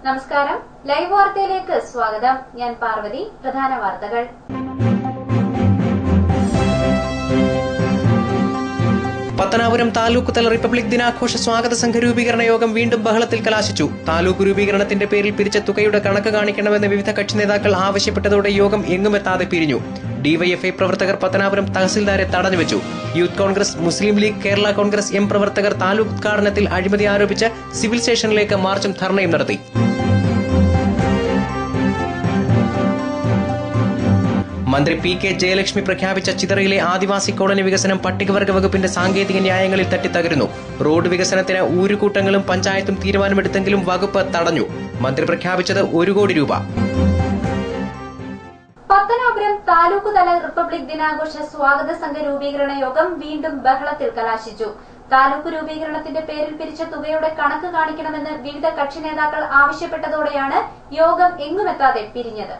നമസ്കാരം, ലൈവ് വാർത്തയിലേക്ക് സ്വാഗതം. ഞാൻ പാർവതി. പ്രധാന വാർത്തകൾ. പത്തനാപുരം താലൂക്ക് തല റിപ്പബ്ലിക് ദിനാഘോഷ സ്വാഗത സംഘ രൂപീകരണ യോഗം വീണ്ടും ബഹളത്തിൽ കലാശിച്ചു. താലൂക്ക് രൂപീകരണത്തിന്റെ പേരിൽ പിരിച്ച തുകയുടെ കണക്ക് കാണിക്കണമെന്ന് വിവിധ കക്ഷി നേതാക്കൾ ആവശ്യപ്പെട്ടതോടെ യോഗം എങ്ങുമെത്താതെ പിരിഞ്ഞു. ഡിവൈഎഫ്ഐ പ്രവർത്തകർ പത്തനാപുരം തഹസിൽദാരെ തടഞ്ഞുവച്ചു. യൂത്ത് കോൺഗ്രസ്, മുസ്ലിം ലീഗ്, കേരള കോൺഗ്രസ് എം പ്രവർത്തകർ താലൂക്ക് ഉദ്ഘാടനത്തിൽ അഴിമതി ആരോപിച്ച് സിവിൽ സ്റ്റേഷനിലേക്ക് മാർച്ചും ധർണയും നടത്തി. മന്ത്രി പി കെ ജയലക്ഷ്മി പ്രഖ്യാപിച്ച ചിതറയിലെ ആദിവാസി കോളനി വികസനം പട്ടികവർഗ വകുപ്പിന്റെ സാങ്കേതിക ന്യായങ്ങളിൽ തട്ടിത്തകരുന്നു. റോഡ് വികസനത്തിന് ഊരുകൂട്ടങ്ങളും പഞ്ചായത്തും തീരുമാനമെടുത്തെങ്കിലും വകുപ്പ് തടഞ്ഞു. മന്ത്രി പ്രഖ്യാപിച്ചത് 1 കോടി രൂപ. പത്തനാപുരം താലൂക്ക് തല റിപ്പബ്ലിക് ദിനാഘോഷ സ്വാഗത സംഘ രൂപീകരണ യോഗം വീണ്ടും ബഹളത്തിൽ കലാശിച്ചു. താലൂക്ക് രൂപീകരണത്തിന്റെ പേരിൽ പിരിച്ച തുകയുടെ കണക്ക് കാണിക്കണമെന്ന് വിവിധ കക്ഷി നേതാക്കൾ ആവശ്യപ്പെട്ടതോടെയാണ് യോഗം എങ്ങുമെത്താതെ പിരിഞ്ഞത്.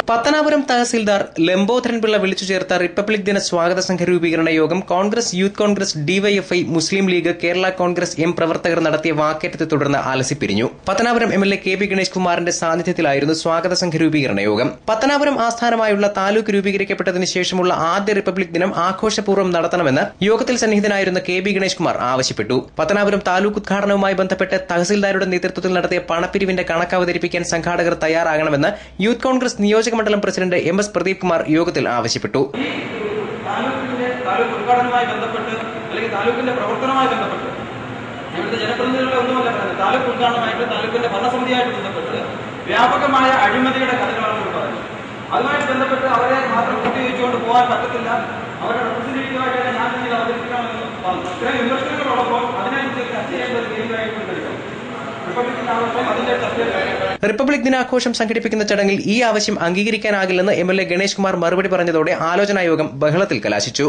പത്തനാപുരം തഹസിൽദാർ ലംബോധരൻ പിള്ള വിളിച്ചു ചേർത്ത റിപ്പബ്ലിക് ദിന സ്വാഗത സംഘ രൂപീകരണ യോഗം Congress, youth Congress, DYFI, Muslim League, Kerala Congress M പ്രവർത്തകർ നടത്തിയ വാക്കേറ്റത്തെ തുടർന്ന് അലസിപ്പിരിഞ്ഞു. Pathanapuram MLA K P Ganesh കുമാറിന്റെ സാന്നിധ്യത്തിലായിരുന്നു സ്വാഗത സംഘ രൂപീകരണ യോഗം. പത്തനാപുരം ആസ്ഥാനമായുള്ള താലൂക്ക് രൂപീകരിക്കപ്പെട്ടതിന് ശേഷമുള്ള ആദ്യ റിപ്പബ്ലിക് ദിനം ആഘോഷപൂർവ്വം നടത്തണമെന്ന് യോഗത്തിൽ സന്നിഹിതനായിരുന്ന കെ പി ഗണേഷ് കുമാർ ആവശ്യപ്പെട്ടു. പത്തനാപുരം താലൂക്ക് ഉദ്ഘാടനവുമായി ബന്ധപ്പെട്ട് തഹസിൽദാരുടെ നേതൃത്വത്തിൽ നടത്തിയ പണപ്പിരിവിന്റെ കണക്ക് അവതരിപ്പിക്കാൻ സംഘാടകർ തയ്യാറാകണമെന്ന് യൂത്ത് കോൺഗ്രസ് നിയോജക മണ്ഡലം പ്രസിഡന്റ് എം.എസ്. പ്രദീപ് കുമാർ യോഗത്തിൽ ആവശ്യപ്പെട്ടു. താലൂക്ക് ഉദ്ഘാടനവുമായി ബന്ധപ്പെട്ട് അല്ലെങ്കിൽ താലൂക്കിന്റെ പ്രവർത്തനവുമായി ബന്ധപ്പെട്ട് ഇവിടുത്തെ ജനപ്രതിനിധികളെ ഒന്നുമല്ല പറയുന്നത്. താലൂക്ക് ഉദ്ഘാടനമായിട്ട് താലൂക്കിന്റെ ഭരണസമിതിയായിട്ട് ബന്ധപ്പെട്ട് വ്യാപകമായ അഴിമതിയുടെ കഥകളാണ് ഇവിടെ പറയുന്നത്. അതുമായിട്ട് ബന്ധപ്പെട്ട് അവരെ മാത്രം കൂട്ടിവെച്ചുകൊണ്ട് പോകാൻ പറ്റത്തില്ല. അവരുടെ റെപ്രസെന്റേറ്റീവായിട്ടല്ല ഞാൻ ഇതിൽ അവതരിപ്പിക്കണമെന്ന് പറഞ്ഞു. ഇത്രയും വിമർശനങ്ങളുള്ളപ്പോൾ അതിനെക്കുറിച്ച് ചർച്ച ചെയ്യേണ്ട ഒരു കേന്ദ്രമായിട്ട് കഴിയും. റിപ്പബ്ലിക് ദിനാഘോഷം സംഘടിപ്പിക്കുന്ന ചടങ്ങിൽ ഈ ആവശ്യം അംഗീകരിക്കാനാകില്ലെന്ന് എംഎൽഎ ഗണേഷ് കുമാർ മറുപടി പറഞ്ഞതോടെ ആലോചനാ യോഗം ബഹളത്തിൽ കലാശിച്ചു.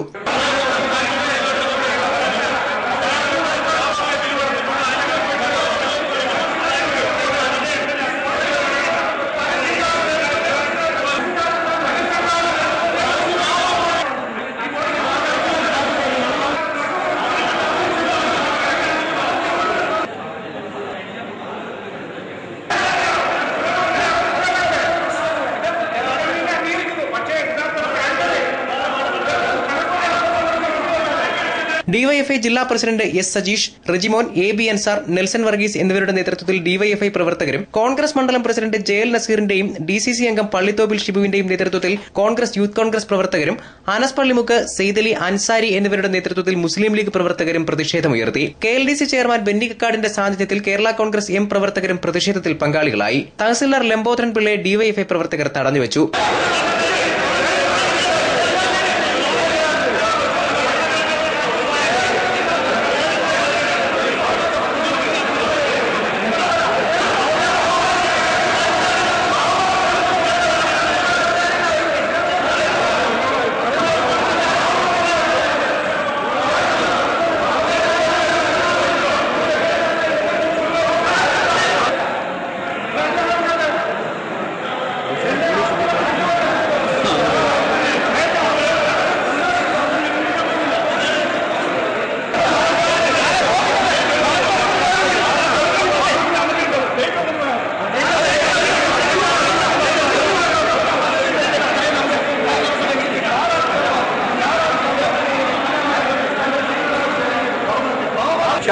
ഡിവൈഎഫ്ഐ ജില്ലാ president S Sajeesh, Rejimon, A B Ansar, Nelson Varghese എന്നിവരുടെ നേതൃത്വത്തിൽ ഡിവൈഎഫ്ഐ പ്രവർത്തകരും കോൺഗ്രസ് മണ്ഡലം പ്രസിഡന്റ് ജയൽ നസീറിന്റെയും ഡിസിസി അംഗം പള്ളിത്തോപ്പിൽ ഷിബുവിന്റെയും നേതൃത്വത്തിൽ കോൺഗ്രസ്, യൂത്ത് കോൺഗ്രസ് പ്രവർത്തകരും അനസ് പള്ളിമുക്ക്, സെയ്ദലി, അൻസാരി എന്നിവരുടെ നേതൃത്വത്തിൽ മുസ്ലിം ലീഗ് പ്രവർത്തകരും പ്രതിഷേധമുയർത്തി. KLDC ചെയർമാൻ ബെന്നി കക്കാടിന്റെ സാന്നിധ്യത്തിൽ കേരള കോൺഗ്രസ് എം പ്രവർത്തകരും പ്രതിഷേധത്തിൽ പങ്കാളികളായി. തഹസിൽദാർ ലംബോധരൻ പിള്ളയെ ഡിവൈഎഫ്ഐ പ്രവർത്തകർ തടഞ്ഞുവച്ചു.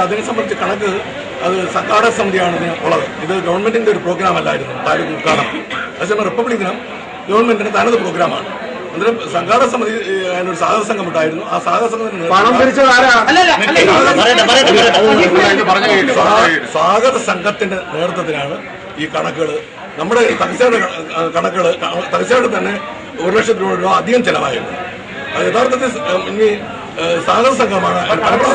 അതിനെ സംബന്ധിച്ച് കണക്ക് അത് സംഘാടക സമിതിയാണ് ഉള്ളത്. ഇത് ഗവൺമെന്റിന്റെ ഒരു പ്രോഗ്രാം അല്ലായിരുന്നു താലൂക്ക് ഉദ്ഘാടനം. അതേസമയം റിപ്പബ്ലിക് ദിനം ഗവൺമെന്റിന്റെ തനത് പ്രോഗ്രാമാണ്. അന്നേരം സംഘാടക സമിതി ഒരു സാഗത സംഘം ഉണ്ടായിരുന്നു. ആ സാഗത സംഘത്തിന് സ്വാഗത സംഘത്തിന്റെ നേതൃത്വത്തിലാണ് ഈ കണക്കുകൾ. നമ്മുടെ തഹസിൽദാരുടെ കണക്കുകൾ തഹസിൽദാരുടെ തന്നെ 1 ലക്ഷം രൂപ അധികം ചെലവായിരുന്നു. അത് യഥാർത്ഥത്തിൽ ഇനി സാഗത സംഘമാണ് ഇത് കണക്കുകൾ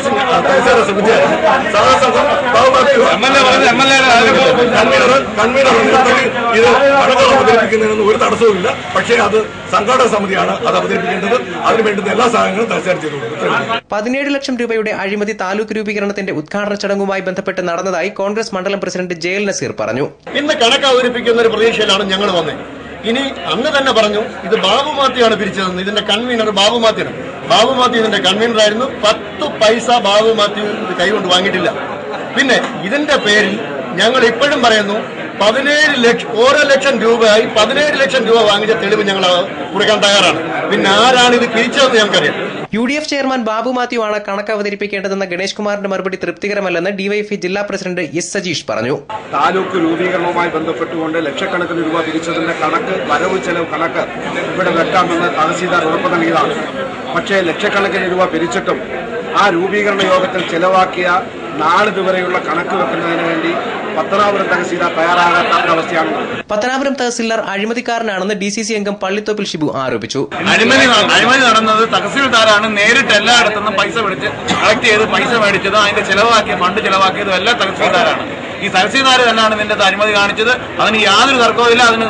അവതരിപ്പിക്കുന്നതിനൊന്നും ഒരു തടസ്സവുമില്ല. പക്ഷേ അത് സംഘാടക സമിതിയാണ് അത് അവതരിപ്പിക്കേണ്ടത്. അതിന് വേണ്ടുന്ന എല്ലാ സഹായങ്ങളും തഹസിൽദാർ ചെയ്തു കൊടുക്കും. 17 ലക്ഷം രൂപയുടെ അഴിമതി താലൂക്ക് രൂപീകരണത്തിന്റെ ഉദ്ഘാടന ചടങ്ങുമായി ബന്ധപ്പെട്ട് നടന്നതായി കോൺഗ്രസ് മണ്ഡലം പ്രസിഡന്റ് ജയൽ നസീർ പറഞ്ഞു. ഇന്ന് കണക്ക് അവതരിപ്പിക്കുന്ന ഒരു പ്രതീക്ഷയിലാണ് ഞങ്ങൾ വന്നത്. ഇനി അങ്ങ് തന്നെ പറഞ്ഞു ഇത് ബാബു മാത്തിയാണ് പിരിച്ചതെന്ന്. ഇതിന്റെ കൺവീനർ ബാബു മാത്തിയാണ്. ബാബു മാത്യു ഇതിന്റെ കൺവീനറായിരുന്നു. 10 പൈസ ബാബു മാത്യു ഇത് കൈകൊണ്ട് വാങ്ങിയിട്ടില്ല. പിന്നെ ഇതിന്റെ പേരിൽ ഞങ്ങൾ ഇപ്പോഴും പറയുന്നു 17 ലക്ഷം, ഓരോ ലക്ഷം രൂപയായി 17 ലക്ഷം രൂപ വാങ്ങിച്ച തെളിവ് ഞങ്ങൾ കൊടുക്കാൻ തയ്യാറാണ്. പിന്നെ ആരാണ് ഇത് പിരിച്ചതെന്ന് ഞങ്ങൾക്കറിയാം. UDF ചെയർമാൻ ബാബു മാത്യു ആണ് കണക്ക് അവതരിപ്പിക്കേണ്ടതെന്ന ഗണേഷ് കുമാറിന്റെ മറുപടി തൃപ്തികരമല്ലെന്ന് DYFI ജില്ലാ പ്രസിഡന്റ് എസ് സജീഷ് പറഞ്ഞു. താലൂക്ക് രൂപീകരണവുമായി ബന്ധപ്പെട്ടുകൊണ്ട് ലക്ഷക്കണക്കിന് രൂപ പിരിച്ചതിന്റെ കണക്ക്, വരവ് ചെലവ് കണക്ക് ഇവിടെ വെക്കാമെന്ന് തഹസീൽദാർ ഉറപ്പ് നൽകിയതാണ്. പക്ഷേ ലക്ഷക്കണക്കിന് രൂപ പിരിച്ചിട്ടും ആ രൂപീകരണ യോഗത്തിൽ ചെലവാക്കിയ നാളിതുവരെയുള്ള കണക്ക് വെക്കുന്നതിന് വേണ്ടി പത്തനാപുരം തഹസീൽദാർ തയ്യാറാകാത്ത അവസ്ഥയാണ്. പത്തനാപുരം തഹസീൽദാർ അഴിമതിക്കാരനാണെന്ന് DCC അംഗം പള്ളിത്തോപ്പിൽ ഷിബു ആരോപിച്ചു. അഴിമതി നടന്നത് തഹസീൽദാരാണ്. നേരിട്ട് എല്ലായിടത്തുനിന്നും പൈസ പിടിച്ച് കളക്ട് ചെയ്ത് പൈസ മേടിച്ചതും അതിന്റെ ചെലവാക്കിയ ഫണ്ട് ചെലവാക്കിയതും എല്ലാം തഹസീൽദാരാണ്. ഈ തഹസീൽദാർ തന്നെയാണ് ഇതിന്റെ അഴിമതി കാണിച്ചത്. അതിന് യാതൊരു തർക്കവുമില്ല. അതിന്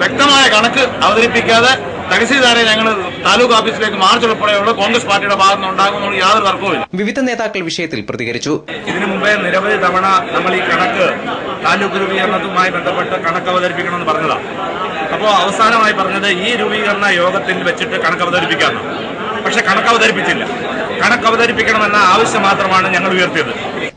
വ്യക്തമായ കണക്ക് അവതരിപ്പിക്കാതെ തഹസീൽദാരെ ഞങ്ങൾ താലൂക്ക് ഓഫീസിലേക്ക് മാർച്ച് ഉൾപ്പെടെയുള്ള കോൺഗ്രസ് പാർട്ടിയുടെ ഭാഗത്ത് ഉണ്ടാകുന്ന യാതൊരു തർക്കവുമില്ല. വിവിധ നേതാക്കൾ വിഷയത്തിൽ പ്രതികരിച്ചു. ഇതിനു മുമ്പേ നിരവധി തവണ നമ്മൾ ഈ കണക്ക് താലൂക്ക് രൂപീകരണവുമായി ബന്ധപ്പെട്ട് കണക്ക് അവതരിപ്പിക്കണമെന്ന് പറഞ്ഞതാണ്. അപ്പോൾ അവസാനമായി പറഞ്ഞത് ഈ രൂപീകരണ യോഗത്തിൽ വെച്ചിട്ട് കണക്ക് അവതരിപ്പിക്കാമെന്ന്. പക്ഷെ കണക്ക് അവതരിപ്പിച്ചില്ല. കണക്ക് അവതരിപ്പിക്കണമെന്ന ആവശ്യം മാത്രമാണ് ഞങ്ങൾ ഉയർത്തിയത്.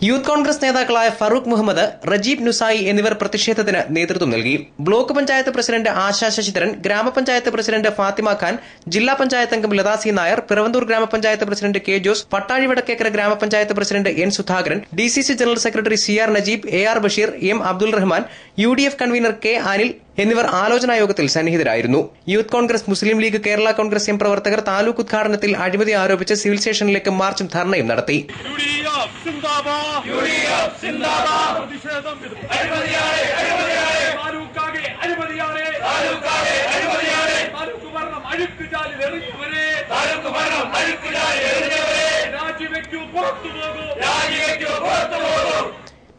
യൂത്ത് കോൺഗ്രസ് നേതാക്കളായ ഫറൂഖ് മുഹമ്മദ്, റജീബ് നുസായി എന്നിവർ പ്രതിഷേധത്തിന് നേതൃത്വം നൽകി. ബ്ലോക്ക് പഞ്ചായത്ത് പ്രസിഡന്റ് ആശാ ശശിധരൻ, ഗ്രാമപഞ്ചായത്ത് പ്രസിഡന്റ് ഫാത്തിമ ഖാൻ, ജില്ലാ പഞ്ചായത്ത് അംഗം ലതാ സി നായർ, പിറവന്തൂർ ഗ്രാമപഞ്ചായത്ത് പ്രസിഡന്റ് കെ ജോസ്, പട്ടാഴി വടക്കേക്കര ഗ്രാമപഞ്ചായത്ത് president N Sudhakaran, DCC general secretary CR Najeeb, AR Basheer, M Abdul Rahman, UDF convener K Anil എന്നിവർ ആലോചനാ യോഗത്തിൽ സന്നിഹിതരായിരുന്നു. യൂത്ത് കോൺഗ്രസ്, മുസ്ലിം ലീഗ്, കേരള കോൺഗ്രസ് എം പ്രവർത്തകർ താലൂക്ക് ഉദ്ഘാടനത്തിൽ അഴിമതി ആരോപിച്ച് സിവിൽ സ്റ്റേഷനിലേക്ക് മാർച്ചും ധർണയും നടത്തി.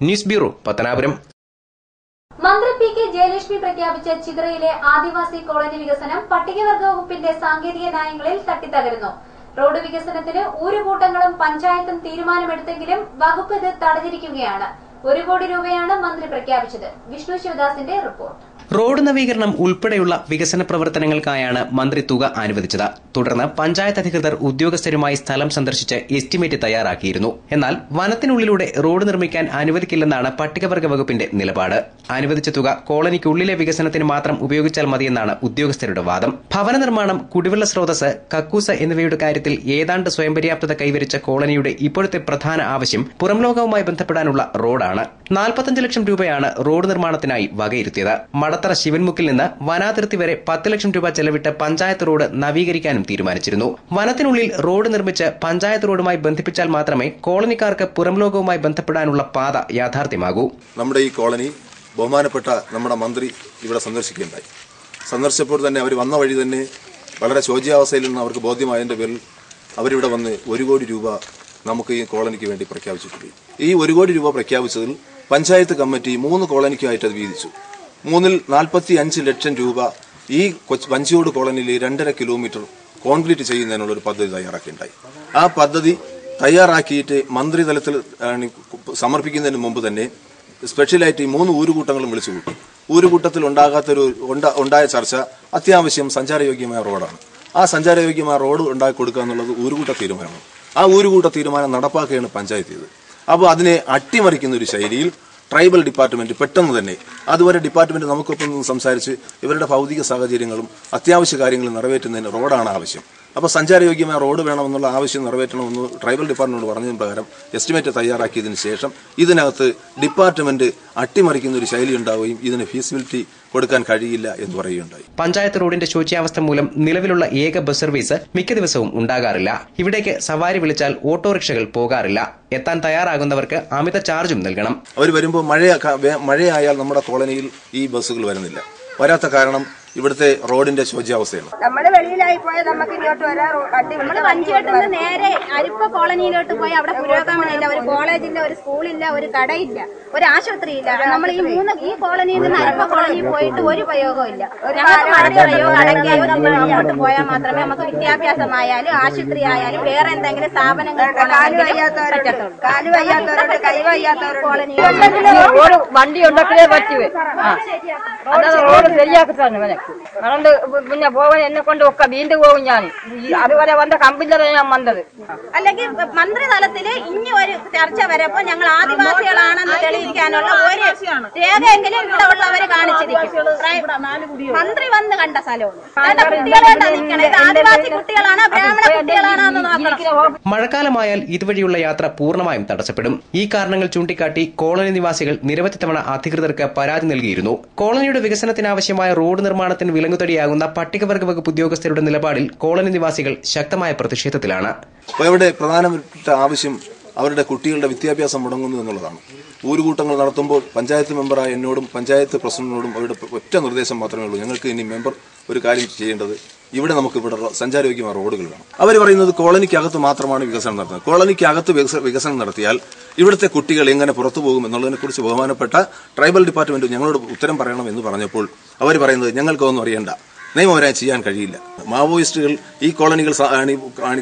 News bureau, Pathanapuram. മന്ത്രി PK ജയലക്ഷ്മി പ്രഖ്യാപിച്ച ചിതറയിലെ ആദിവാസി കോളനി വികസനം പട്ടികവർഗ വകുപ്പിന്റെ സാങ്കേതിക നയങ്ങളിൽ തട്ടിത്തകരുന്നു. റോഡ് വികസനത്തിന് ഊരുകൂട്ടങ്ങളും പഞ്ചായത്തും തീരുമാനമെടുത്തെങ്കിലും വകുപ്പ് ഇത് തടഞ്ഞിരിക്കുകയാണ്. 1 കോടി രൂപയാണ് മന്ത്രി പ്രഖ്യാപിച്ചത്. വിഷ്ണു ശിവദാസിന്റെ റിപ്പോർട്ട്. റോഡ് നവീകരണം ഉൾപ്പെടെയുള്ള വികസന പ്രവർത്തനങ്ങൾക്കായാണ് മന്ത്രി തുക അനുവദിച്ചത്. തുടർന്ന് പഞ്ചായത്ത് അധികൃതർ ഉദ്യോഗസ്ഥരുമായി സ്ഥലം സന്ദർശിച്ച് എസ്റ്റിമേറ്റ് തയ്യാറാക്കിയിരുന്നു. എന്നാൽ വനത്തിനുള്ളിലൂടെ റോഡ് നിർമ്മിക്കാൻ അനുവദിക്കില്ലെന്നാണ് പട്ടികവർഗ വകുപ്പിന്റെ നിലപാട്. അനുവദിച്ച തുക കോളനിക്കുള്ളിലെ വികസനത്തിന് മാത്രം ഉപയോഗിച്ചാൽ മതിയെന്നാണ് ഉദ്യോഗസ്ഥരുടെ വാദം. ഭവന നിർമ്മാണം, കുടിവെള്ള സ്രോതസ്, കക്കൂസ് എന്നിവയുടെ കാര്യത്തിൽ ഏതാണ്ട് സ്വയം പര്യാപ്തത കൈവരിച്ച കോളനിയുടെ ഇപ്പോഴത്തെ പ്രധാന ആവശ്യം പുറംലോകവുമായി ബന്ധപ്പെടാനുള്ള റോഡാണ്. 45 ലക്ഷം രൂപയാണ് റോഡ് നിർമ്മാണത്തിനായി വകയിരുത്തിയത്. മടത്തറ ശിവൻമുക്കിൽ നിന്ന് വനാതിർത്തി വരെ 10 ലക്ഷം രൂപ ചെലവിട്ട് പഞ്ചായത്ത് റോഡ് നവീകരിക്കാനും തീരുമാനിച്ചിരുന്നു. വനത്തിനുള്ളിൽ റോഡ് നിർമ്മിച്ച് പഞ്ചായത്ത് റോഡുമായി ബന്ധിപ്പിച്ചാൽ മാത്രമേ കോളനിക്കാർക്ക് പുറംലോകവുമായി ബന്ധപ്പെടാനുള്ള പാത യാഥാർത്ഥ്യമാകൂ. നമ്മുടെ ഈ കോളനി ബഹുമാനപ്പെട്ട നമ്മുടെ മന്ത്രി ഇവിടെ സന്ദർശിക്കുകയുണ്ടായി. സന്ദർശിച്ചപ്പോൾ തന്നെ അവർ വന്ന വഴി തന്നെ വളരെ ശോച്യാവസ്ഥയിൽ നിന്ന് അവർക്ക് ബോധ്യമായതിന്റെ പേരിൽ അവരിവിടെ വന്ന് 1 കോടി രൂപ നമുക്ക് ഈ കോളനിക്ക് വേണ്ടി പ്രഖ്യാപിച്ചിട്ടുണ്ട്. ഈ 1 കോടി രൂപ പ്രഖ്യാപിച്ചതിൽ പഞ്ചായത്ത് കമ്മിറ്റി 3 കോളനിക്കായിട്ട് അത് വീതിച്ചു. 3-ൽ 45 ലക്ഷം രൂപ ഈ വഞ്ചിയോട് കോളനിയിൽ 2.5 കിലോമീറ്റർ കോൺക്രീറ്റ് ചെയ്യുന്നതിനുള്ള ഒരു പദ്ധതി തയ്യാറാക്കിയിട്ടുണ്ടായി. ആ പദ്ധതി തയ്യാറാക്കിയിട്ട് മന്ത്രിതലത്തിൽ സമർപ്പിക്കുന്നതിന് മുമ്പ് തന്നെ സ്പെഷ്യലായിട്ട് ഈ 3 ഊരുകൂട്ടങ്ങളും വിളിച്ചു കൂട്ടി. ഊരുകൂട്ടത്തിൽ ഉണ്ടായ ചർച്ച അത്യാവശ്യം സഞ്ചാരയോഗ്യമായ റോഡാണ്. ആ സഞ്ചാരയോഗ്യമായ റോഡ് ഉണ്ടാക്കി കൊടുക്കുക എന്നുള്ളത് ഊരുകൂട്ട തീരുമാനമാണ്. ആ ഊരുകൂട്ട തീരുമാനം നടപ്പാക്കുകയാണ് പഞ്ചായത്ത് ചെയ്തത്. അപ്പോൾ അതിനെ അട്ടിമറിക്കുന്ന ഒരു ശൈലിയിൽ ട്രൈബൽ ഡിപ്പാർട്ട്മെന്റ് പെട്ടെന്ന് തന്നെ, അതുവരെ ഡിപ്പാർട്ട്മെന്റ് നമുക്കൊപ്പം സംസാരിച്ച് ഇവരുടെ ഭൗതിക സാഹചര്യങ്ങളും അത്യാവശ്യ കാര്യങ്ങളും നിറവേറ്റുന്നതിന് റോഡാണ് ആവശ്യം. അപ്പോൾ സഞ്ചാരയോഗ്യമായ റോഡ് വേണമെന്നുള്ള ആവശ്യം നിറവേറ്റണമെന്ന് ട്രൈബൽ ഡിപ്പാർട്ട്മെന്റ് പറഞ്ഞതിന് പ്രകാരം എസ്റ്റിമേറ്റ് തയ്യാറാക്കിയതിനു ശേഷം ഇതിനകത്ത് ഡിപ്പാർട്ട്മെന്റ് അട്ടിമറിക്കുന്ന ഒരു ശൈലി ഉണ്ടാവുകയും ഇതിന് ഫീസിബിലിറ്റി കൊടുക്കാൻ കഴിയില്ല എന്ന് പറയുകയുണ്ടായി. പഞ്ചായത്ത് റോഡിന്റെ ശോച്യാവസ്ഥ മൂലം നിലവിലുള്ള ഏക ബസ് സർവീസ് മിക്ക ദിവസവും ഉണ്ടാകാറില്ല. ഇവിടേക്ക് സവാരി വിളിച്ചാൽ ഓട്ടോറിക്ഷകൾ പോകാറില്ല. എത്താൻ തയ്യാറാകുന്നവർക്ക് അമിത ചാർജും നൽകണം. അവർ വരുമ്പോൾ മഴയായാൽ നമ്മുടെ കോളനിയിൽ ഈ ബസ്സുകൾ വരുന്നില്ല. വരാത്ത കാരണം ഇവിടുത്തെ റോഡിന്റെ ശോച്യാവസ്ഥയാണ്. നമ്മള് വെളിയിലായി പോയാൽ നമുക്ക് ഇങ്ങോട്ട് വരാം. നമ്മള് വഞ്ചിയോട്ട് നേരെ അരിപ്പ കോളനിയിലോട്ട് പോയി അവിടെ പുരോഗമനമില്ല, ഒരു കോളേജില്ല, ഒരു സ്കൂളില്ല, ഒരു കടയില്ല, ഒരു ആശുപത്രി ഇല്ല. നമ്മൾ ഈ കോളനിയിൽ നിന്ന് അരിപ്പ കോളനിയിൽ പോയിട്ട് ഒരു ഉപയോഗവും ഇല്ല. ഞങ്ങൾക്ക് മഴയോ കടയ്ക്കയോ നമ്മൾ അങ്ങോട്ട് പോയാൽ മാത്രമേ നമുക്ക് വിദ്യാഭ്യാസമായാലും ആശുപത്രി ആയാലും വേറെ എന്തെങ്കിലും സ്ഥാപനങ്ങൾ പറ്റത്തുള്ളൂ. കാല് വയ്യാത്തവരോട് കൈ വയ്യാത്തവരോട് കോളനി വണ്ടി ഉണ്ടാക്കിയേ പറ്റുവേ. റോഡ് ശരിയാക്കി തന്നെ കൊടുക്കും. അതുകൊണ്ട് പിന്നെ പോകാൻ എന്നെ കൊണ്ട് ഒക്കെ വീണ്ടും പോകും. ഞാൻ അതുവരെ വന്ന കമ്പിലറ ഞാൻ വന്നത്. അല്ലെങ്കിൽ മന്ത്രിതലത്തില് ഇനി ഒരു ചർച്ച വരപ്പോ ഞങ്ങൾ ആദിവാസികളാണെന്ന് തെളിയിക്കാനുള്ള ഒരു രേഖയെങ്കിലും ഇവിടെ ഉള്ളവര് കാണിച്ചിരിക്കും. മന്ത്രി വന്ന് കണ്ട സ്ഥലമാണ്. കുട്ടികളോട് നിൽക്കണം. ഇത് ആദിവാസി കുട്ടികളാണോ ബ്രാഹ്മണ കുട്ടികളാണോ എന്ന് നോക്കണം. മഴക്കാലമായാൽ ഇതുവഴിയുള്ള യാത്ര പൂർണ്ണമായും തടസ്സപ്പെടും. ഈ കാരണങ്ങൾ ചൂണ്ടിക്കാട്ടി കോളനി നിവാസികൾ നിരവധി തവണ അധികൃതർക്ക് പരാതി നൽകിയിരുന്നു. കോളനിയുടെ വികസനത്തിനാവശ്യമായ റോഡ് നിർമ്മാണത്തിന് വിലങ്ങുതടിയാകുന്ന പട്ടികവർഗ വകുപ്പ് ഉദ്യോഗസ്ഥരുടെ നിലപാടിൽ കോളനി നിവാസികൾ ശക്തമായ പ്രതിഷേധത്തിലാണ്. ഇവിടെ പ്രധാനപ്പെട്ട ആവശ്യം അവരുടെ കുട്ടികളുടെ വിദ്യാഭ്യാസം മുടങ്ങുന്നു എന്നുള്ളതാണ്. ഊരുകൂട്ടങ്ങൾ നടത്തുമ്പോൾ പഞ്ചായത്ത് മെമ്പറായ എന്നോടും പഞ്ചായത്ത് പ്രസിഡന്റിനോടും അവരുടെ ഒറ്റ നിർദ്ദേശം മാത്രമേ ഉള്ളൂ. ഞങ്ങൾക്ക് ഇനി മെമ്പർ ഒരു കാര്യം ചെയ്യേണ്ടത്, ഇവിടെ നമുക്ക് ഇവിടെ സഞ്ചാരയോഗ്യമായ റോഡുകൾ വേണം. അവർ പറയുന്നത് കോളനിക്കകത്ത് മാത്രമാണ് വികസനം നടത്തുന്നത്. കോളനിക്കകത്ത് വികസനം നടത്തിയാൽ ഇവിടുത്തെ കുട്ടികൾ എങ്ങനെ പുറത്തു പോകും എന്നുള്ളതിനെക്കുറിച്ച് ബഹുമാനപ്പെട്ട ട്രൈബൽ ഡിപ്പാർട്ട്മെന്റ് ഞങ്ങളോട് ഉത്തരം പറയണം എന്ന് പറഞ്ഞപ്പോൾ അവർ പറയുന്നത് ഞങ്ങൾക്കൊന്നും അറിയണ്ട, നിയമപരമായി ചെയ്യാൻ കഴിയില്ല. മാവോയിസ്റ്റുകൾ ഈ കോളനികൾ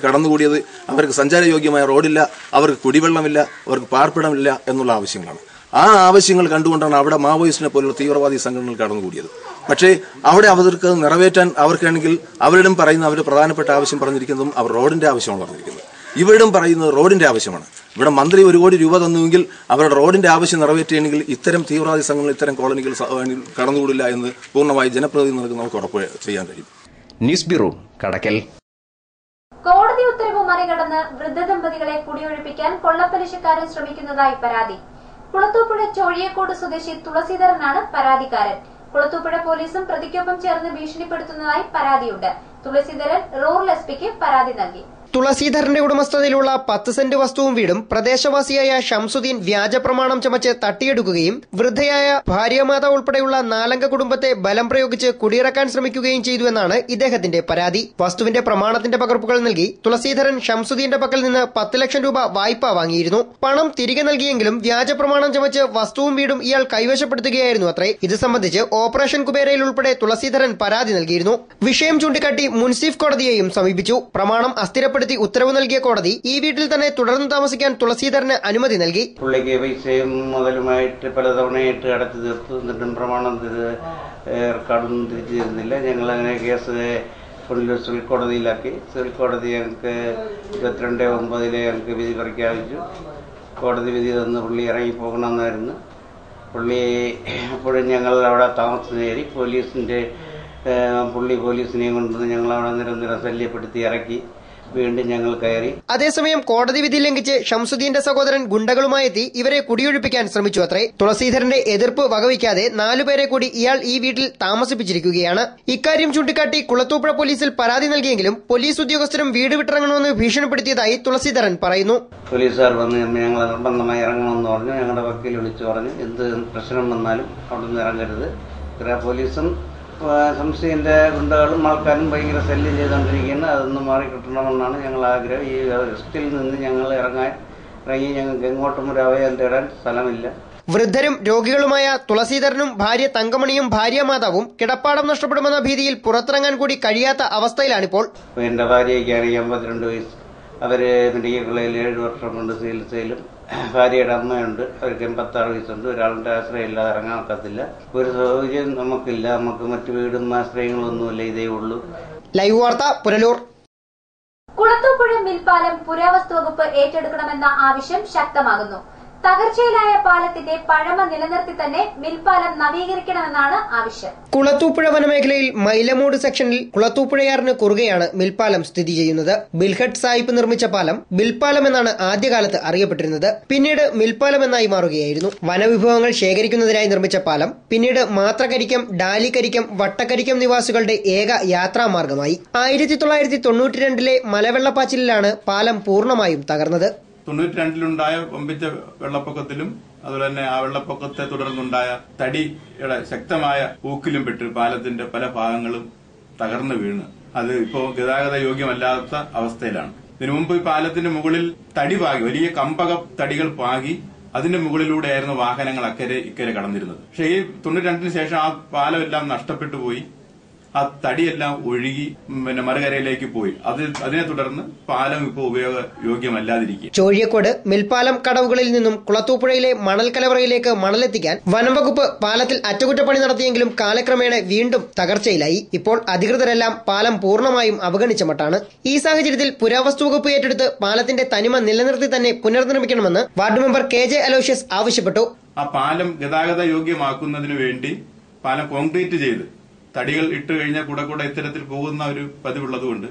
കടന്നുകൂടിയത് അവർക്ക് സഞ്ചാരയോഗ്യമായ റോഡില്ല, അവർക്ക് കുടിവെള്ളമില്ല, അവർക്ക് പാർപ്പിടമില്ല എന്നുള്ള ആവശ്യങ്ങളാണ്. ആ ആവശ്യങ്ങൾ കണ്ടുകൊണ്ടാണ് അവിടെ മാവോയിസ്റ്റിനെ പോലുള്ള തീവ്രവാദി സംഘടനകൾ കടന്നുകൂടിയത്. പക്ഷേ അവിടെ അവർക്ക് നിറവേറ്റാൻ അവർക്കാണെങ്കിൽ അവരിടും പറയുന്ന അവർ പ്രധാനപ്പെട്ട ആവശ്യം പറഞ്ഞിരിക്കുന്നതും അവർ റോഡിന്റെ ആവശ്യമാണ് പറഞ്ഞിരിക്കുന്നത്. ഇവിടും പറയുന്നത് റോഡിന്റെ ആവശ്യമാണ്. ഇവിടെ മന്ത്രി 1 കോടി രൂപ തന്നുവെങ്കിൽ അവരുടെ റോഡിന്റെ ആവശ്യം നിറവേറ്റുകയാണെങ്കിൽ ഇത്തരം തീവ്രവാദി സംഘങ്ങൾ ഇത്തരം കോളനികൾ കടന്നുകൂടില്ല എന്ന് പൂർണ്ണമായി ജനപ്രതിനിധികൾക്ക് നമുക്ക് ഉറപ്പ് ചെയ്യാൻ കഴിയും. ന്യൂസ് ബ്യൂറോ, കടക്കൽ. കോടതി ഉത്തരവ് മറികടന്ന് വൃദ്ധദമ്പതികളെ കുടിയൊഴിപ്പിക്കാൻ കൊള്ളപ്പലിശക്കാരൻ ശ്രമിക്കുന്നതായി പരാതി. കുളത്തൂപ്പുഴ ചോഴിയക്കോട് സ്വദേശി തുളസീധരനാണ് പരാതിക്കാരൻ. കുളത്തൂപ്പുഴ പോലീസും പ്രതിക്കൊപ്പം ചേർന്ന് ഭീഷണിപ്പെടുത്തുന്നതായി പരാതിയുണ്ട്. തുളസീധരൻ റൂറൽ എസ്പിക്ക് പരാതി നൽകി. തുളസീധരന്റെ ഉടമസ്ഥതയിലുള്ള 10 സെന്റ് വസ്തുവും വീടും പ്രദേശവാസിയായ ഷംസുദ്ദീൻ വ്യാജ പ്രമാണം ചമച്ച് തട്ടിയെടുക്കുകയും വൃദ്ധയായ ഭാര്യമാത ഉൾപ്പെടെയുള്ള 4 കുടുംബത്തെ ബലം പ്രയോഗിച്ച് കുടിയിറക്കാൻ ശ്രമിക്കുകയും ചെയ്തുവെന്നാണ് ഇദ്ദേഹത്തിന്റെ പരാതി. വസ്തുവിന്റെ പ്രമാണത്തിന്റെ പകർപ്പുകൾ നൽകി തുളസീധരൻ ഷംസുദ്ദീന്റെ പക്കൽ നിന്ന് 10 ലക്ഷം രൂപ വായ്പ വാങ്ങിയിരുന്നു. പണം തിരികെ നൽകിയെങ്കിലും വ്യാജ പ്രമാണം ചമച്ച് വസ്തുവും വീടും ഇയാൾ കൈവശപ്പെടുത്തുകയായിരുന്നു അത്രേ. ഇത് സംബന്ധിച്ച് ഓപ്പറേഷൻ കുബേരയിൽ ഉൾപ്പെടെ തുളസീധരൻ പരാതി നൽകിയിരുന്നു. വിഷയം ചൂണ്ടിക്കാട്ടി മുൻസിഫ് കോടതിയെയും സമീപിച്ചു. പ്രമാണം അസ്ഥിരപ്പെടുത്തി ഉത്തരവ് നൽകിയ കോടതി ഈ വീട്ടിൽ തന്നെ തുടർന്ന് താമസിക്കാൻ തുളസീധരന് അനുമതി നൽകി. പുള്ളിക്ക് പൈസയും മുതലുമായിട്ട് പലതവണയായിട്ട് അടച്ചു തീർത്തു. എന്നിട്ടും പ്രമാണം റെക്കോർഡൊന്നും തിരിച്ചു തരുന്നില്ല. ഞങ്ങളങ്ങനെ കേസ് സിവിൽ കോടതിയിലാക്കി. സിവിൽ കോടതി ഞങ്ങൾക്ക് 22/9 ഞങ്ങൾക്ക് വിധി പ്രഖ്യാപിച്ചു. കോടതി വിധി തന്ന് പുള്ളി ഇറങ്ങിപ്പോകണമെന്നായിരുന്നു. പുള്ളി അപ്പോഴും ഞങ്ങൾ അവിടെ താമസിച്ചേരി പോലീസിനെയും കൊണ്ടുവന്ന് ഞങ്ങളവിടെ നിരന്തരം ശല്യപ്പെടുത്തി ഇറക്കി. വീണ്ടും ഞങ്ങൾ കയറി. അതേസമയം കോടതി വിധി ലംഘിച്ച് ഷംസുദ്ദീന്റെ സഹോദരൻ ഗുണ്ടകളുമായി എത്തി ഇവരെ കുടിയൊഴിപ്പിക്കാൻ ശ്രമിച്ചു അത്രേ. തുളസീധരന്റെ എതിർപ്പ് വകവയ്ക്കാതെ 4 പേരെ കൂടി ഇയാൾ ഈ വീട്ടിൽ താമസിപ്പിച്ചിരിക്കുകയാണ്. ഇക്കാര്യം ചൂണ്ടിക്കാട്ടി കുളത്തൂപ്പുഴ പോലീസിൽ പരാതി നൽകിയെങ്കിലും പോലീസ് ഉദ്യോഗസ്ഥരും വീട് വിട്ടിറങ്ങണമെന്ന് ഭീഷണിപ്പെടുത്തിയതായി തുളസീധരൻ പറയുന്നു. പോലീസുകാർ വന്ന് ഞങ്ങൾ നിർബന്ധമായി ഇറങ്ങണമെന്ന് പറഞ്ഞു. ഞങ്ങളുടെ വക്കീൽ വിളിച്ചു പറഞ്ഞു എന്ത് പ്രശ്നം വന്നാലും അവിടെ നിന്ന് ഇറങ്ങരുത്. പോലീസും സംശയന്റെ ഗുണ്ടകളും ആൾക്കാരും ഭയങ്കര ശല്യം ചെയ്തുകൊണ്ടിരിക്കുന്നത്. അതൊന്ന് മാറിക്കിട്ടണമെന്നാണ് ഞങ്ങൾ ആഗ്രഹം. ഈ റിസ്റ്റിൽ നിന്ന് ഞങ്ങൾ ഇറങ്ങി ഞങ്ങൾക്ക് എങ്ങോട്ടും ഒരു അഭയം തേടാൻ സ്ഥലമില്ല. വൃദ്ധരും രോഗികളുമായ തുളസീധരനും ഭാര്യ തങ്കമണിയും ഭാര്യമാതാവും കിടപ്പാടം നഷ്ടപ്പെടുമെന്ന ഭീതിയിൽ പുറത്തിറങ്ങാൻ കൂടി കഴിയാത്ത അവസ്ഥയിലാണിപ്പോൾ. എന്റെ ഭാര്യയ്ക്കാണെങ്കിൽ 52 വയസ്സ്. അവര് മെഡിക്കൽ കോളേജിൽ 7 വർഷം കൊണ്ട് ചികിത്സയിലും. ഭാര്യയുടെ അമ്മയുണ്ട്, അവർക്ക് 86 വയസ്സുണ്ട്. ഒരാളുടെ ആശ്രയം ഇല്ലാതെ ഇറങ്ങാൻ ഒക്കത്തില്ല. ഒരു സൗകര്യം നമുക്കില്ല. നമുക്ക് മറ്റു വീടും ആശ്രയങ്ങളൊന്നുമില്ല. ഇതേ ഉള്ളൂ. ലൈവ് വാർത്ത, പുനലൂർ. കുളത്തൂപ്പുഴ മിൽപ്പാലം പുരാവസ്തു വകുപ്പ് ഏറ്റെടുക്കണമെന്ന ആവശ്യം ശക്തമാകുന്നു. തകർച്ചയിലായ പാലത്തിന്റെ പഴമ നിലനിർത്തി തന്നെ മിൽപ്പാലം നവീകരിക്കണമെന്നാണ് ആവശ്യം. കുളത്തൂപ്പുഴ വനമേഖലയിൽ മൈലമൂട് സെക്ഷനിൽ കുളത്തൂപ്പുഴയാറിന് കുറുകെയാണ് മിൽപ്പാലം സ്ഥിതി ചെയ്യുന്നത്. ബിൽഹട്ട് സാഹിബ് നിർമ്മിച്ച പാലം ബിൽപ്പാലം എന്നാണ് ആദ്യകാലത്ത് അറിയപ്പെട്ടിരുന്നത്. പിന്നീട് മിൽപ്പാലം എന്നായി മാറുകയായിരുന്നു. വനവിഭവങ്ങൾ ശേഖരിക്കുന്നതിനായി നിർമ്മിച്ച പാലം പിന്നീട് മാത്രകരിക്കം, ഡാലികരിക്കം, വട്ടക്കരിക്കം നിവാസികളുടെ ഏക യാത്രാമാർഗമായി. 1992 മലവെള്ളപ്പാച്ചിലാണ് പാലം പൂർണ്ണമായും തകർന്നത്. 92 വമ്പിച്ച വെള്ളപ്പൊക്കത്തിലും അതുപോലെ തന്നെ ആ വെള്ളപ്പൊക്കത്തെ തുടർന്നുണ്ടായ തടിയുടെ ശക്തമായ ഊക്കിലും പെട്ട് പാലത്തിന്റെ പല ഭാഗങ്ങളും തകർന്നു വീണ് അത് ഇപ്പോൾ ഗതാഗത യോഗ്യമല്ലാത്ത അവസ്ഥയിലാണ്. ഇതിനു മുമ്പ് ഈ പാലത്തിന്റെ മുകളിൽ തടി പാകി, വലിയ കമ്പക തടികൾ പാകി അതിന്റെ മുകളിലൂടെയായിരുന്നു വാഹനങ്ങൾ അക്കരെ ഇക്കരെ കടന്നിരുന്നത്. പക്ഷേ ഈ 92 ശേഷം ആ പാലമെല്ലാം നഷ്ടപ്പെട്ടു പോയി. ആ തടിയെല്ലാം ഒഴുകി മറുകരയിലേക്ക് പോയി. അതിനെ തുടർന്ന് പാലം ഇപ്പോൾ ഉപയോഗയോഗ്യമല്ലാതിരിക്കും. ചോഴിയക്കോട് മിൽപ്പാലം കടവുകളിൽ നിന്നും കുളത്തൂപ്പുഴയിലെ മണൽ കലവറയിലേക്ക് മണലെത്തിക്കാൻ വനം വകുപ്പ് പാലത്തിൽ അറ്റകുറ്റപ്പണി നടത്തിയെങ്കിലും കാലക്രമേണ വീണ്ടും തകർച്ചയിലായി. ഇപ്പോൾ അധികൃതരെല്ലാം പാലം പൂർണ്ണമായും അവഗണിച്ച മട്ടാണ്. ഈ സാഹചര്യത്തിൽ പുരാവസ്തു വകുപ്പ് ഏറ്റെടുത്ത് പാലത്തിന്റെ തനിമ നിലനിർത്തി തന്നെ പുനർനിർമ്മിക്കണമെന്ന് വാർഡ് മെമ്പർ KJ അലോഷ്യസ് ആവശ്യപ്പെട്ടു. ആ പാലം ഗതാഗത യോഗ്യമാക്കുന്നതിന് വേണ്ടി പാലം കോൺക്രീറ്റ് ചെയ്ത് തടികൾ ഇട്ട് കഴിഞ്ഞാൽ കൂടെ ഇത്തരത്തിൽ പോകുന്ന ഒരു പതിവുള്ളതുകൊണ്ട്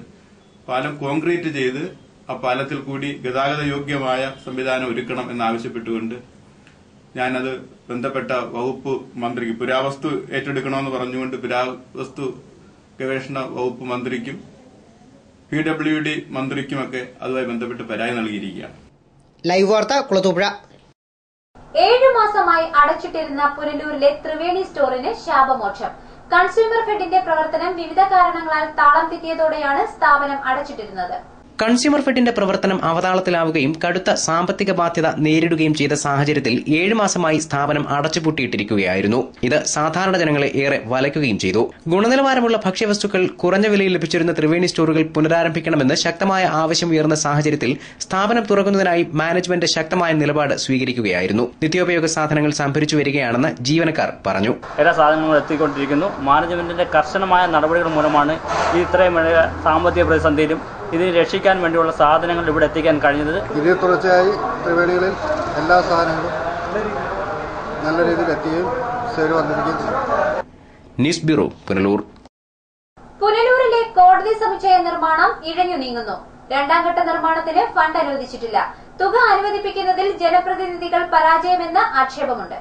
പാലം കോൺക്രീറ്റ് ചെയ്ത് ആ പാലത്തിൽ കൂടി ഗതാഗത യോഗ്യമായ സംവിധാനം ഒരുക്കണം എന്നാവശ്യപ്പെട്ടുകൊണ്ട് ഞാനത് ബന്ധപ്പെട്ട വകുപ്പ് മന്ത്രിക്ക് പുരാവസ്തു ഏറ്റെടുക്കണമെന്ന് പറഞ്ഞുകൊണ്ട് പുരാവസ്തു ഗവേഷണ വകുപ്പ് മന്ത്രിക്കും PWD മന്ത്രിക്കുമൊക്കെ അതുമായി ബന്ധപ്പെട്ട് പരാതി നൽകിയിരിക്കുകയാണ്. ലൈവ് വാർത്ത കുളത്തൂപ്പുഴ. 7 മാസമായി അടച്ചിട്ടിരുന്ന പുനലൂരിലെ ത്രിവേണി സ്റ്റോറിന് ശാപമോക്ഷം. കൺസ്യൂമർ ഫെഡിന്റെ പ്രവർത്തനം വിവിധ കാരണങ്ങളാൽ താളം തെറ്റിയതോടെയാണ് സ്ഥാപനം അടച്ചിട്ടിരുന്നത്. കൺസ്യൂമർ ഫെഡിന്റെ പ്രവർത്തനം അവതാളത്തിലാവുകയും കടുത്ത സാമ്പത്തിക ബാധ്യത നേരിടുകയും ചെയ്ത സാഹചര്യത്തിൽ 7 മാസമായി സ്ഥാപനം അടച്ചുപൂട്ടിയിട്ടിരിക്കുകയായിരുന്നു. ഇത് സാധാരണ ജനങ്ങളെ ഏറെ വലയ്ക്കുകയും ചെയ്തു. ഗുണനിലവാരമുള്ള ഭക്ഷ്യവസ്തുക്കൾ കുറഞ്ഞ വിലയിൽ ലഭിച്ചിരുന്ന ത്രിവേണി സ്റ്റോറുകൾ പുനരാരംഭിക്കണമെന്ന് ശക്തമായ ആവശ്യം ഉയർന്ന സാഹചര്യത്തിൽ സ്ഥാപനം തുറക്കുന്നതിനായി മാനേജ്മെന്റ് ശക്തമായ നിലപാട് സ്വീകരിക്കുകയായിരുന്നു. നിത്യോപയോഗ സാധനങ്ങൾ സംഭരിച്ചു വരികയാണെന്ന് ജീവനക്കാർ പറഞ്ഞു. എല്ലാ സാധനങ്ങളും എത്തിക്കൊണ്ടിരിക്കുന്നു. മാനേജ്മെന്റിന്റെ കർശനമായ നടപടികൾ മൂലമാണ് ഈ ഇത്രയും വലിയ സാമ്പത്തിക പ്രതിസന്ധിയിലും ഇതിനെ രക്ഷിക്കാൻ വേണ്ടിയുള്ള സാധനങ്ങൾ ഇവിടെ എത്തിക്കാൻ കഴിഞ്ഞത്. ഇതിൽ തുടർച്ചയായി ത്രിവേണികളിൽ എല്ലാ സാധനങ്ങളും നല്ല രീതിയിൽ എത്തുകയും സേവനം വന്നിരിക്കുകയും ചെയ്യും. News bureau, Punalur. പുനലൂരിലെ കോടതി സമുച്ചയ നിർമ്മാണം ഇഴഞ്ഞു നീങ്ങുന്നു. 2ാം ഘട്ട നിർമ്മാണത്തിന് ഫണ്ട് അനുവദിച്ചിട്ടില്ല. തുക അനുവദിപ്പിക്കുന്നതിൽ ജനപ്രതിനിധികൾ പരാജയമെന്ന് ആക്ഷേപമുണ്ട്.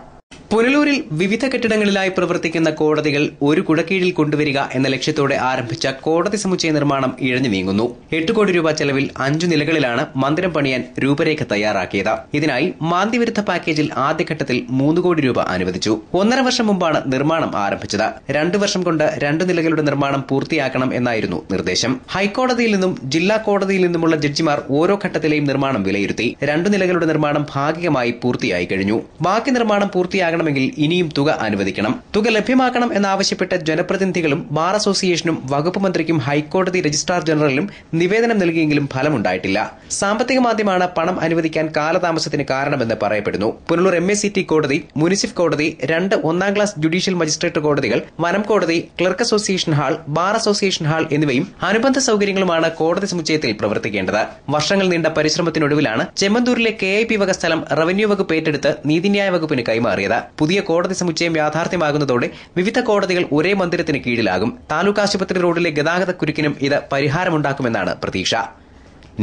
പുനലൂരിൽ വിവിധ കെട്ടിടങ്ങളിലായി പ്രവർത്തിക്കുന്ന കോടതികൾ ഒരു കുടക്കീഴിൽ കൊണ്ടുവരിക എന്ന ലക്ഷ്യത്തോടെ ആരംഭിച്ച കോടതി സമുച്ചയ നിർമ്മാണം ഇഴഞ്ഞു നീങ്ങുന്നു. 8 കോടി രൂപ ചെലവിൽ 5 നിലകളിലാണ് മന്ദിരം പണിയാൻ രൂപരേഖ തയ്യാറാക്കിയത്. ഇതിനായി മാന്ദ്യവിരുദ്ധ പാക്കേജിൽ ആദ്യഘട്ടത്തിൽ 3 കോടി രൂപ അനുവദിച്ചു. 1.5 വർഷം മുമ്പാണ് നിർമ്മാണം ആരംഭിച്ചത്. 2 വർഷം കൊണ്ട് 2 നിലകളുടെ നിർമ്മാണം പൂർത്തിയാക്കണം എന്നായിരുന്നു നിർദ്ദേശം. ഹൈക്കോടതിയിൽ നിന്നും ജില്ലാ കോടതിയിൽ നിന്നുമുള്ള ജഡ്ജിമാർ ഓരോ ഘട്ടത്തിലെയും നിർമ്മാണം വിലയിരുത്തി. 2 നിലകളുടെ നിർമ്മാണം ഭാഗികമായി പൂർത്തിയായി കഴിഞ്ഞു. ബാക്കി നിർമ്മാണം പൂർത്തിയാകണമെങ്കിൽ ഇനിയും തുക അനുവദിക്കണം. തുക ലഭ്യമാക്കണം എന്നാവശ്യപ്പെട്ട ജനപ്രതിനിധികളും ബാർ അസോസിയേഷനും വകുപ്പ് മന്ത്രിക്കും ഹൈക്കോടതി രജിസ്ട്രാർ ജനറലിനും നിവേദനം നൽകിയെങ്കിലും ഫലമുണ്ടായിട്ടില്ല. സാമ്പത്തിക മാന്ദ്യമാണ് പണം അനുവദിക്കാൻ കാലതാമസത്തിന് കാരണമെന്ന് പറയപ്പെടുന്നു. പുനലൂർ MACT കോടതി, മുനിസിഫ് കോടതി, 2 1ാം ക്ലാസ് ജുഡീഷ്യൽ മജിസ്ട്രേറ്റ് കോടതികൾ, വനം കോടതി, clerk association hall, bar association hall എന്നിവയും അനുബന്ധ സൌകര്യങ്ങളുമാണ് കോടതി സമുച്ചയത്തിൽ പ്രവർത്തിക്കേണ്ടത്. വർഷങ്ങൾ നീണ്ട പരിശ്രമത്തിനൊടുവിലാണ് ചെമ്മന്തൂരിലെ KIP വക സ്ഥലം റവന്യൂ വകുപ്പ് ഏറ്റെടുത്ത് നീതിന്യായ വകുപ്പിന് കൈമാറിയത്. പുതിയ കോടതി സമുച്ചയം യാഥാർത്ഥ്യമാകുന്നതോടെ വിവിധ കോടതികൾ ഒരേ മന്ദിരത്തിന് കീഴിലാകും. താലൂക്ക് ആശുപത്രി റോഡിലെ ഗതാഗത കുരുക്കിനും ഇത് പരിഹാരമുണ്ടാക്കുമെന്നാണ് പ്രതീക്ഷ.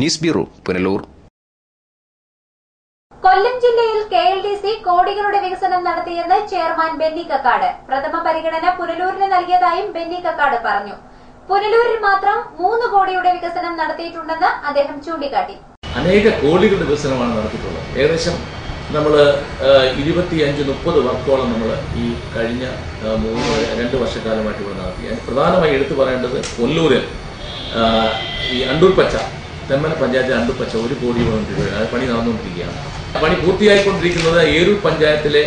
News bureau, Punalur. കൊല്ലം ജില്ലയിൽ KLDC കോടികളുടെ വികസനം നടത്തിയെന്ന് ചെയർമാൻ ബെന്നി കക്കാട്. പ്രഥമ പരിഗണന പുനലൂരിന് നൽകിയതായും ബെന്നി കക്കാട് പറഞ്ഞു. പുനലൂരിൽ മാത്രം 3 കോടിയുടെ വികസനം നടത്തിയിട്ടുണ്ടെന്ന് അദ്ദേഹം ചൂണ്ടിക്കാട്ടി. അനേക കോടികളുടെ വികസനമാണ് നടത്തിയിട്ടുള്ളത്. ഏകദേശം നമ്മൾ 25-30 വർക്കോളം നമ്മൾ ഈ കഴിഞ്ഞ 2 വർഷക്കാലമായിട്ട് ഇവിടെ നടത്തി. പ്രധാനമായി എടുത്തു പറയേണ്ടത് കൊല്ലൂരിൽ ഈ അണ്ടൂർപ്പച്ച, തെന്മല പഞ്ചായത്തിലെ അണ്ടൂർപ്പച്ച 1 കോടിയോളം രൂപയുടെ പണി നടന്നുകൊണ്ടിരിക്കുകയാണ്. പണി പൂർത്തിയായിക്കൊണ്ടിരിക്കുന്നത് ഏരൂർ പഞ്ചായത്തിലെ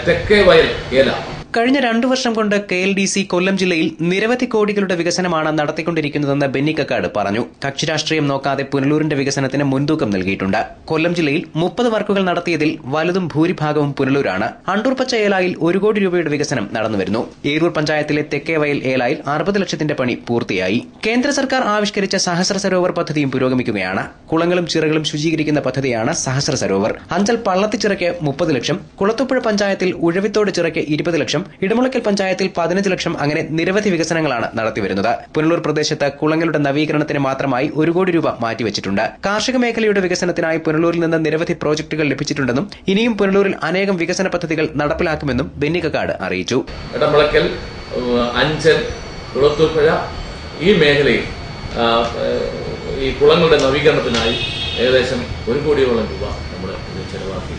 തെക്കേ വയൽ ഏല. കഴിഞ്ഞ 2 വർഷം കൊണ്ട് KLDC കൊല്ലം ജില്ലയിൽ നിരവധി കോടികളുടെ വികസനമാണ് നടത്തിക്കൊണ്ടിരിക്കുന്നതെന്ന് ബെന്നി കക്കാട് പറഞ്ഞു. കക്ഷിരാഷ്ട്രീയം നോക്കാതെ പുനലൂരിന്റെ വികസനത്തിന് മുൻതൂക്കം നൽകിയിട്ടുണ്ട്. കൊല്ലം ജില്ലയിൽ 30 വർക്കുകൾ നടത്തിയതിൽ വലുതും ഭൂരിഭാഗവും പുനലൂരാണ്. അണ്ടൂർപ്പച്ച ഏലായിൽ 1 കോടി രൂപയുടെ വികസനം നടന്നുവരുന്നു. ഏരൂർ പഞ്ചായത്തിലെ തെക്കേ വയൽ ഏലായിൽ 60 ലക്ഷത്തിന്റെ പണി പൂർത്തിയായി. കേന്ദ്ര സർക്കാർ ആവിഷ്കരിച്ച സഹസ്ര സരോവർ പദ്ധതിയും പുരോഗമിക്കുകയാണ്. കുളങ്ങളും ചിറകളും ശുചീകരിക്കുന്ന പദ്ധതിയാണ് സഹസ്ര സരോവർ. അഞ്ചൽ പള്ളത്തിച്ചിറയ്ക്ക് 30 ലക്ഷം, കുളത്തൂപ്പുഴ പഞ്ചായത്തിൽ ഉഴവിത്തോട് ചിറയ്ക്ക് 20 ലക്ഷം, ഇടമുളയ്ക്കൽ പഞ്ചായത്തിൽ 15 ലക്ഷം, അങ്ങനെ നിരവധി വികസനങ്ങളാണ് നടത്തിവരുന്നത്. പുനലൂർ പ്രദേശത്ത് കുളങ്ങളുടെ നവീകരണത്തിന് മാത്രമായി 1 കോടി രൂപ മാറ്റിവെച്ചിട്ടുണ്ട്. കാർഷിക മേഖലയുടെ വികസനത്തിനായി പുനലൂരിൽ നിന്ന് നിരവധി പ്രോജക്ടുകൾ ലഭിച്ചിട്ടുണ്ടെന്നും ഇനിയും പുനലൂരിൽ അനേകം വികസന പദ്ധതികൾ നടപ്പിലാക്കുമെന്നും ബെന്നി കക്കാട് അറിയിച്ചു. ഇടമുളയ്ക്കൽ, അഞ്ചൽ, കുളത്തൂപ്പുഴ ഈ മേഖലയിൽ ഈ കുളങ്ങളുടെ നവീകരണത്തിനായി ഏകദേശം 1 കോടിയോളം രൂപ നമ്മൾ ചെലവാക്കി.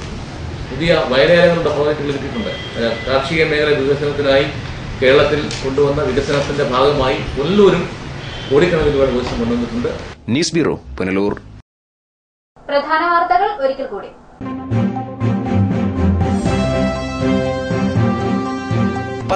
പുതിയ വയലേലകളുടെ പ്രോജക്റ്റുകൾ കിട്ടിയിട്ടുണ്ട്. കാർഷിക മേഖല വികസനത്തിനായി കേരളത്തിൽ കൊണ്ടുവന്ന വികസനത്തിന്റെ ഭാഗമായി പുനലൂരും കോടിക്കണക്കിന് രൂപയുടെ വികസനം കൊണ്ടുവന്നിട്ടുണ്ട്. News bureau, Punalur. പ്രധാന വാർത്തകൾ ഒരിക്കൽ കൂടി.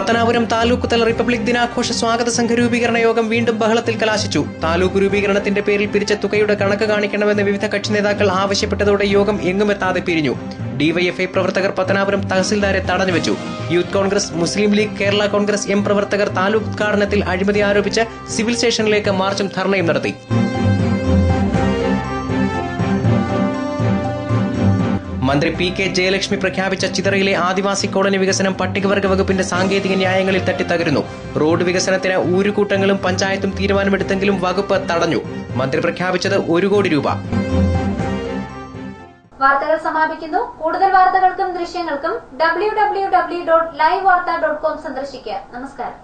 പത്തനാപുരം താലൂക്ക് തല റിപ്പബ്ലിക് ദിനാഘോഷ സ്വാഗത സംഘ രൂപീകരണ യോഗം വീണ്ടും ബഹളത്തിൽ കലാശിച്ചു. താലൂക്ക് രൂപീകരണത്തിന്റെ പേരിൽ പിരിച്ച തുകയുടെ കണക്ക് കാണിക്കണമെന്ന് വിവിധ കക്ഷി നേതാക്കൾ ആവശ്യപ്പെട്ടതോടെ യോഗം എങ്ങുമെത്താതെ പിരിഞ്ഞു. ഡിവൈഎഫ്ഐ പ്രവർത്തകർ പത്തനാപുരം തഹസിൽദാരെ തടഞ്ഞുവച്ചു. യൂത്ത് കോൺഗ്രസ്, മുസ്ലിം ലീഗ്, കേരള കോൺഗ്രസ് എം പ്രവർത്തകർ താലൂക്ക് ഉദ്ഘാടനത്തിൽ അഴിമതി ആരോപിച്ച് സിവിൽ സ്റ്റേഷനിലേക്ക് മാർച്ചും ധർണയും നടത്തി. മന്ത്രി പി.കെ. ജയലക്ഷ്മി പ്രഖ്യാപിച്ച ചിതറയിലെ ആദിവാസി കോളനി വികസനം പട്ടികവർഗ വകുപ്പിന്റെ സാങ്കേതിക ന്യായങ്ങളിൽ തട്ടിത്തകരുന്നു. റോഡ് വികസനത്തിന് ഊരുകൂട്ടങ്ങളും പഞ്ചായത്തും തീരുമാനമെടുത്തെങ്കിലും വകുപ്പ് തടഞ്ഞു. മന്ത്രി പ്രഖ്യാപിച്ചത് 1 കോടി രൂപ. വാർത്തകൾ സമാപിക്കുന്നു. കൂടുതൽ വാർത്തകൾക്കും ദൃശ്യങ്ങൾക്കും www.livevarta.com സന്ദർശിക്കുക. നമസ്കാരം.